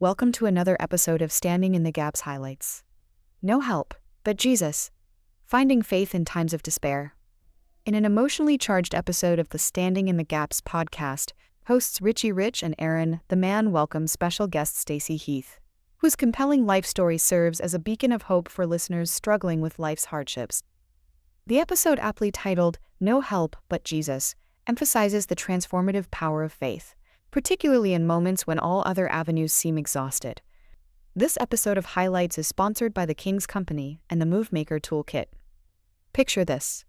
Welcome to another episode of Standing in the Gaps Highlights. No help, but Jesus. Finding faith in times of despair. In an emotionally charged episode of the Standing in the Gaps podcast, hosts Richie and Aaron, the Mann welcome special guest Stacy Heath, whose compelling life story serves as a beacon of hope for listeners struggling with life's hardships. The episode, aptly titled No Help but Jesus, emphasizes the transformative power of faith, particularly in moments when all other avenues seem exhausted. This episode of Highlights is sponsored by the King's Company and the MoveMaker Toolkit. Picture this: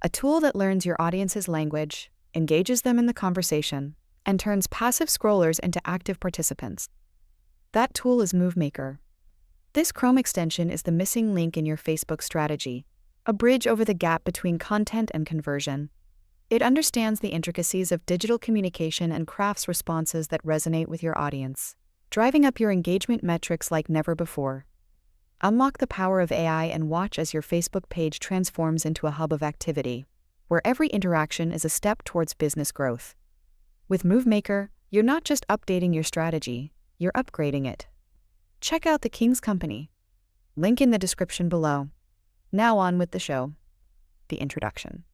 a tool that learns your audience's language, engages them in the conversation, and turns passive scrollers into active participants. That tool is MoveMaker. This Chrome extension is the missing link in your Facebook strategy, a bridge over the gap between content and conversion. It understands the intricacies of digital communication and crafts responses that resonate with your audience, driving up your engagement metrics like never before. Unlock the power of AI and watch as your Facebook page transforms into a hub of activity, where every interaction is a step towards business growth. With MoveMaker, you're not just updating your strategy, you're upgrading it. Check out the King's Company. Link in the description below. Now on with the show. The introduction.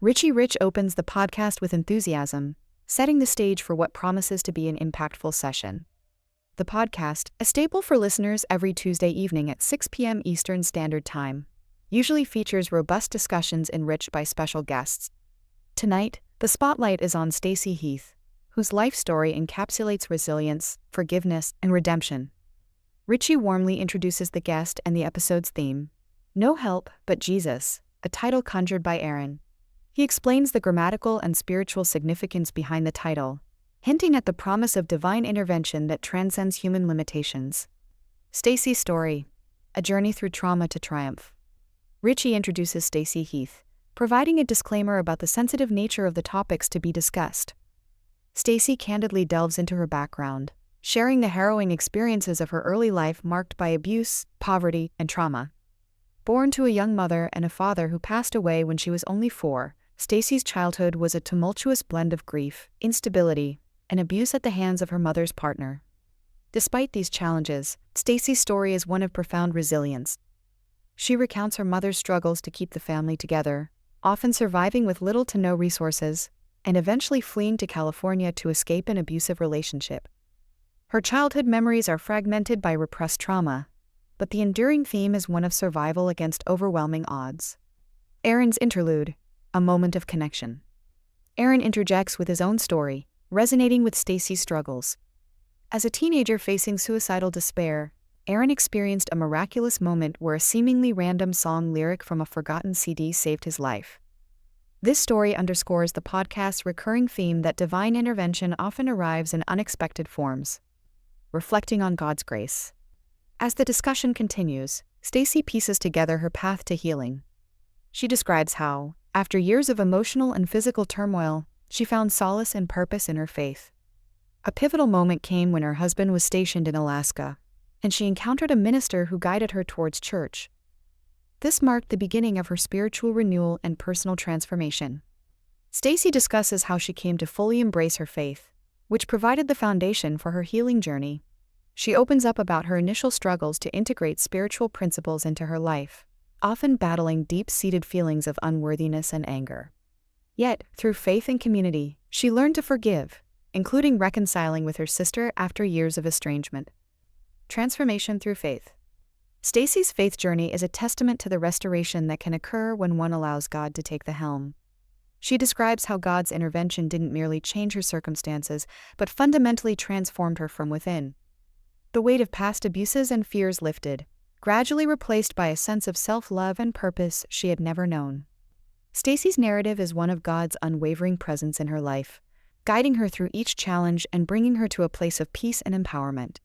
Richie opens the podcast with enthusiasm, setting the stage for what promises to be an impactful session. The podcast, a staple for listeners every Tuesday evening at 6 p.m. Eastern Standard Time, usually features robust discussions enriched by special guests. Tonight, the spotlight is on Stacy Heath, whose life story encapsulates resilience, forgiveness, and redemption. Richie warmly introduces the guest and the episode's theme, No Help but Jesus, a title conjured by Aaron. He explains the grammatical and spiritual significance behind the title, hinting at the promise of divine intervention that transcends human limitations. Stacy's story, a journey through trauma to triumph. Richie introduces Stacy Heath, providing a disclaimer about the sensitive nature of the topics to be discussed. Stacy candidly delves into her background, sharing the harrowing experiences of her early life marked by abuse, poverty, and trauma. Born to a young mother and a father who passed away when she was only 4, Stacy's childhood was a tumultuous blend of grief, instability, and abuse at the hands of her mother's partner. Despite these challenges, Stacy's story is one of profound resilience. She recounts her mother's struggles to keep the family together, often surviving with little to no resources, and eventually fleeing to California to escape an abusive relationship. Her childhood memories are fragmented by repressed trauma, but the enduring theme is one of survival against overwhelming odds. Aaron's Interlude, a moment of connection. Aaron interjects with his own story, resonating with Stacy's struggles. As a teenager facing suicidal despair, Aaron experienced a miraculous moment where a seemingly random song lyric from a forgotten CD saved his life. This story underscores the podcast's recurring theme that divine intervention often arrives in unexpected forms. Reflecting on God's grace. As the discussion continues, Stacy pieces together her path to healing. She describes how, after years of emotional and physical turmoil, she found solace and purpose in her faith. A pivotal moment came when her husband was stationed in Alaska, and she encountered a minister who guided her towards church. This marked the beginning of her spiritual renewal and personal transformation. Stacy discusses how she came to fully embrace her faith, which provided the foundation for her healing journey. She opens up about her initial struggles to integrate spiritual principles into her life, often battling deep-seated feelings of unworthiness and anger. Yet, through faith and community, she learned to forgive, including reconciling with her sister after years of estrangement. Transformation through faith. Stacy's faith journey is a testament to the restoration that can occur when one allows God to take the helm. She describes how God's intervention didn't merely change her circumstances, but fundamentally transformed her from within. The weight of past abuses and fears lifted, gradually replaced by a sense of self-love and purpose she had never known. Stacy's narrative is one of God's unwavering presence in her life, guiding her through each challenge and bringing her to a place of peace and empowerment.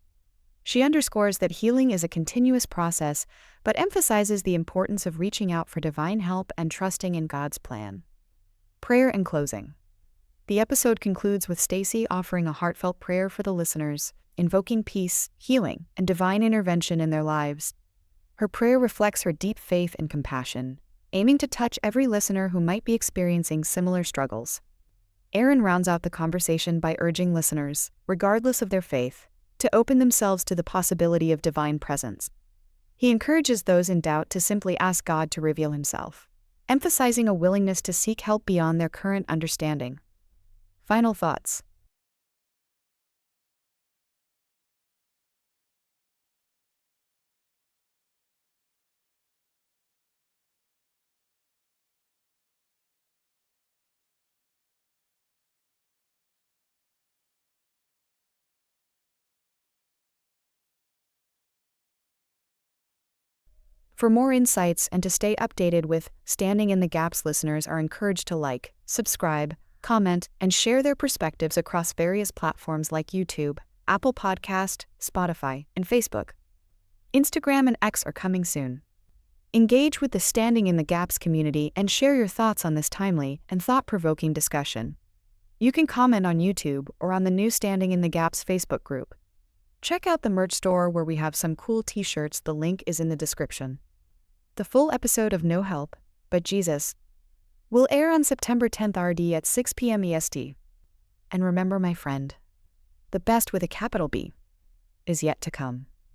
She underscores that healing is a continuous process, but emphasizes the importance of reaching out for divine help and trusting in God's plan. Prayer and closing. The episode concludes with Stacy offering a heartfelt prayer for the listeners, invoking peace, healing, and divine intervention in their lives. Her prayer reflects her deep faith and compassion, aiming to touch every listener who might be experiencing similar struggles. Aaron rounds out the conversation by urging listeners, regardless of their faith, to open themselves to the possibility of divine presence. He encourages those in doubt to simply ask God to reveal himself, emphasizing a willingness to seek help beyond their current understanding. Final thoughts. For more insights and to stay updated with Standing in the Gaps, listeners are encouraged to like, subscribe, comment, and share their perspectives across various platforms like YouTube, Apple Podcast, Spotify, and Facebook. Instagram and X are coming soon. Engage with the Standing in the Gaps community and share your thoughts on this timely and thought-provoking discussion. You can comment on YouTube or on the new Standing in the Gaps Facebook group. Check out the merch store where we have some cool t-shirts. The link is in the description. The full episode of No Help, But Jesus will air on September 10th RD at 6 PM EST. And remember, my friend, the best with a capital B is yet to come.